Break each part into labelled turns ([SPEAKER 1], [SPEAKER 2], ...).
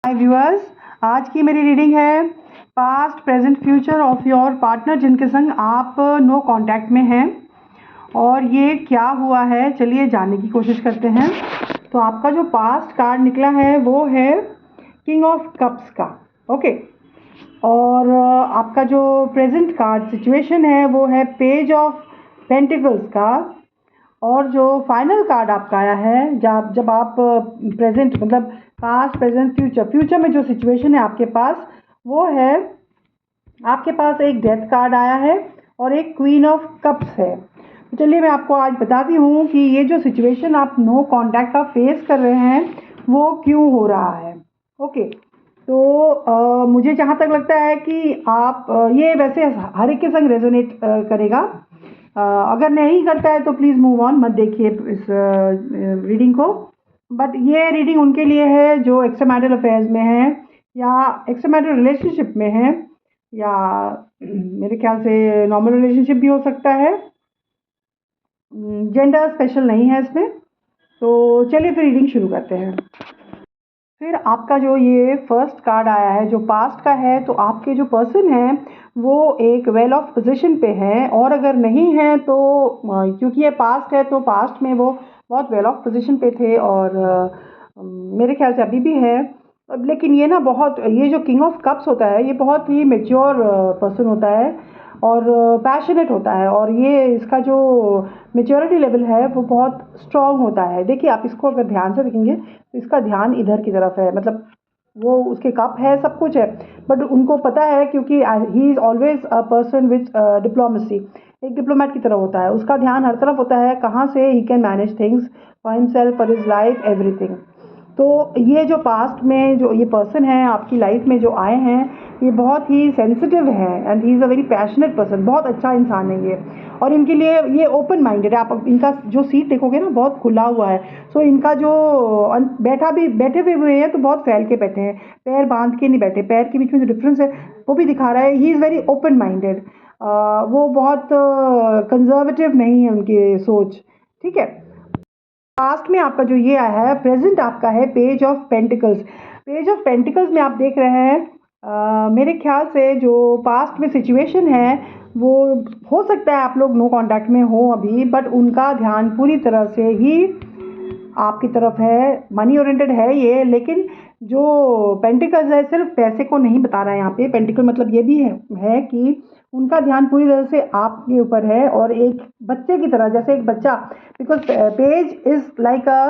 [SPEAKER 1] हाय viewers, आज की मेरी रीडिंग है past present future of your partner जिनके संग आप नो कांटेक्ट में हैं और ये क्या हुआ है, चलिए जानने की कोशिश करते हैं। तो आपका जो पास्ट कार्ड निकला है वो है किंग ऑफ कप्स का, ओके। और आपका जो प्रेजेंट कार्ड सिचुएशन है वो है पेज ऑफ पेंटिकल्स का। और जो फाइनल कार्ड आपका आया है जब आप प्रेजेंट मतलब पास्ट प्रेजेंट फ्यूचर में जो सिचुएशन है आपके पास, वो है आपके पास एक डेथ कार्ड आया है और एक क्वीन ऑफ कप्स है। तो चलिए मैं आपको आज बताती हूँ कि ये जो सिचुएशन आप नो कांटेक्ट का फेस कर रहे हैं वो क्यों हो रहा है, ओके। तो मुझे जहाँ तक लगता है कि आप ये वैसे हर एक के संग रेजोनेट करेगा। अगर नहीं करता है तो प्लीज़ मूव ऑन, मत देखिए इस रीडिंग को। बट ये रीडिंग उनके लिए है जो एक्स्ट्रा मैरिटल अफेयर्स में है या एक्स्ट्रा मैरिटल रिलेशनशिप में है, या मेरे ख्याल से नॉर्मल रिलेशनशिप भी हो सकता है। जेंडर स्पेशल नहीं है इसमें। तो चलिए फिर रीडिंग शुरू करते हैं। फिर आपका जो ये फर्स्ट कार्ड आया है जो पास्ट का है, तो आपके जो पर्सन है वो एक वेल ऑफ पोजीशन पे है, और अगर नहीं है तो क्योंकि ये पास्ट है तो पास्ट में वो बहुत वेल ऑफ पोजीशन पे थे और मेरे ख्याल से अभी भी है। लेकिन ये ना बहुत, ये जो किंग ऑफ कप्स होता है ये बहुत ही मेच्योर पर्सन होता है और पैशनेट होता है, और ये इसका जो मेच्योरिटी लेवल है वो बहुत स्ट्रांग होता है। देखिए आप इसको अगर ध्यान से देखेंगे तो इसका ध्यान इधर की तरफ है, मतलब वो उसके कप है, सब कुछ है, बट उनको पता है क्योंकि he is always a person with diplomacy, एक डिप्लोमेट की तरह होता है। उसका ध्यान हर तरफ होता है कहाँ से he can manage things for himself, for his life, everything. तो ये जो पास्ट में जो ये पर्सन है आपकी लाइफ में जो आए हैं, ये बहुत ही सेंसिटिव है and he is a very passionate person, बहुत अच्छा इंसान है ये। और इनके लिए ये ओपन माइंडेड है। आप इनका जो सीट देखोगे ना बहुत खुला हुआ है। सो इनका जो बैठे हुए हैं तो बहुत फैल के बैठे हैं, पैर बांध के नहीं बैठे। पैर के बीच में जो डिफरेंस है वो भी दिखा रहा है। He is very open minded. वो बहुत कंजर्वेटिव नहीं है उनकी सोच, ठीक है। पास्ट में आपका जो ये आया है, प्रेजेंट आपका है page of pentacles. Page of pentacles में आप देख रहे हैं मेरे ख्याल से जो पास्ट में सिचुएशन है वो हो सकता है आप लोग नो कांटेक्ट में हो अभी, बट उनका ध्यान पूरी तरह से ही आपकी तरफ है, मनी ओरिएंटेड है ये। लेकिन जो पेंटिकल्स है सिर्फ पैसे को नहीं बता रहा है यहाँ पे। पेंटिकल मतलब ये भी है कि उनका ध्यान पूरी तरह से आपके ऊपर है, और एक बच्चे की तरह, जैसे एक बच्चा, because page is like a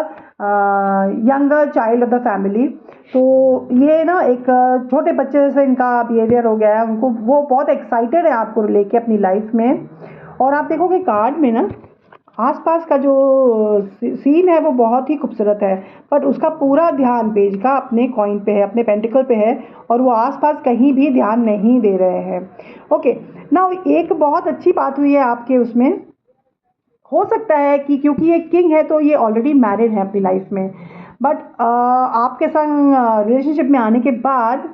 [SPEAKER 1] younger child of the family. तो ये ना एक छोटे बच्चे जैसे इनका बिहेवियर हो गया है। उनको वो बहुत एक्साइटेड है आपको लेके अपनी लाइफ में। और आप देखोगे कार्ड में ना आसपास का जो सीन है वो बहुत ही खूबसूरत है, बट उसका पूरा ध्यान पेज का अपने कॉइन पे है, अपने पेंटिकल पे है, और वो आसपास कहीं भी ध्यान नहीं दे रहे हैं, ओके। नाउ एक बहुत अच्छी बात हुई है आपके उसमें, हो सकता है कि क्योंकि ये किंग है तो ये ऑलरेडी मैरिड है अपनी लाइफ में, बट आपके संग रिलेशनशिप में आने के बाद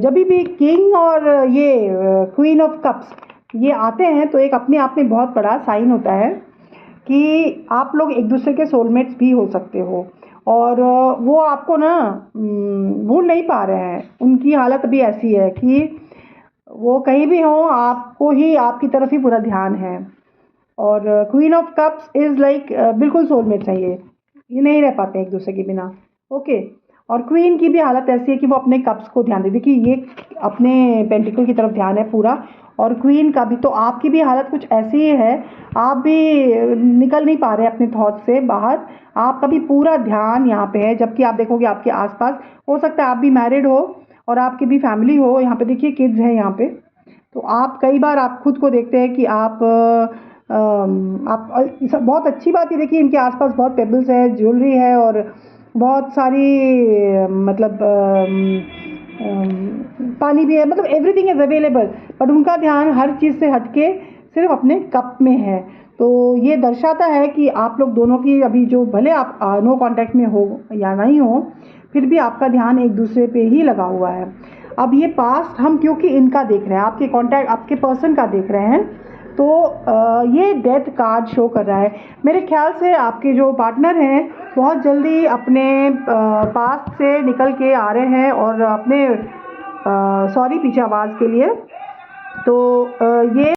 [SPEAKER 1] जब भी किंग और ये क्वीन ऑफ कप्स ये आते हैं तो एक अपने आप में बहुत बड़ा साइन होता है कि आप लोग एक दूसरे के सोलमेट्स भी हो सकते हो। और वो आपको ना भूल नहीं पा रहे हैं। उनकी हालत अभी ऐसी है कि वो कहीं भी हो आपको ही, आपकी तरफ ही पूरा ध्यान है। और queen of cups is like बिल्कुल सोलमेट्स हैं ये नहीं रह पाते एक दूसरे के बिना, ओके। और क्वीन की भी हालत ऐसी है कि वो अपने कप्स को ध्यान दे, देखिए ये अपने पेंटिकल की तरफ ध्यान है पूरा, और क्वीन का भी। तो आपकी भी हालत कुछ ऐसी ही है, आप भी निकल नहीं पा रहे अपने थॉट से बाहर। आपका भी पूरा ध्यान यहाँ पे है, जबकि आप देखोगे आपके आसपास हो सकता है आप भी मैरिड हो और आपकी भी फैमिली हो। यहाँ पे देखिए किड्स हैं यहाँ पे। तो आप कई बार आप खुद को देखते हैं कि आप बहुत अच्छी बात है। देखिए इनके आसपास बहुत पेबल्स है, ज्वेलरी है, और बहुत सारी मतलब पानी भी है, मतलब एवरीथिंग इज़ अवेलेबल, बट उनका ध्यान हर चीज़ से हटके सिर्फ अपने कप में है। तो ये दर्शाता है कि आप लोग दोनों की अभी जो, भले आप नो कांटेक्ट में हो या नहीं हो, फिर भी आपका ध्यान एक दूसरे पे ही लगा हुआ है। अब ये पास्ट हम क्योंकि इनका देख रहे हैं, आपके कॉन्टैक्ट, आपके पर्सन का देख रहे हैं, तो ये डेथ कार्ड शो कर रहा है। मेरे ख्याल से आपके जो पार्टनर हैं बहुत जल्दी अपने पास्ट से निकल के आ रहे हैं और अपने सॉरी पीछे आवाज़ के लिए। तो ये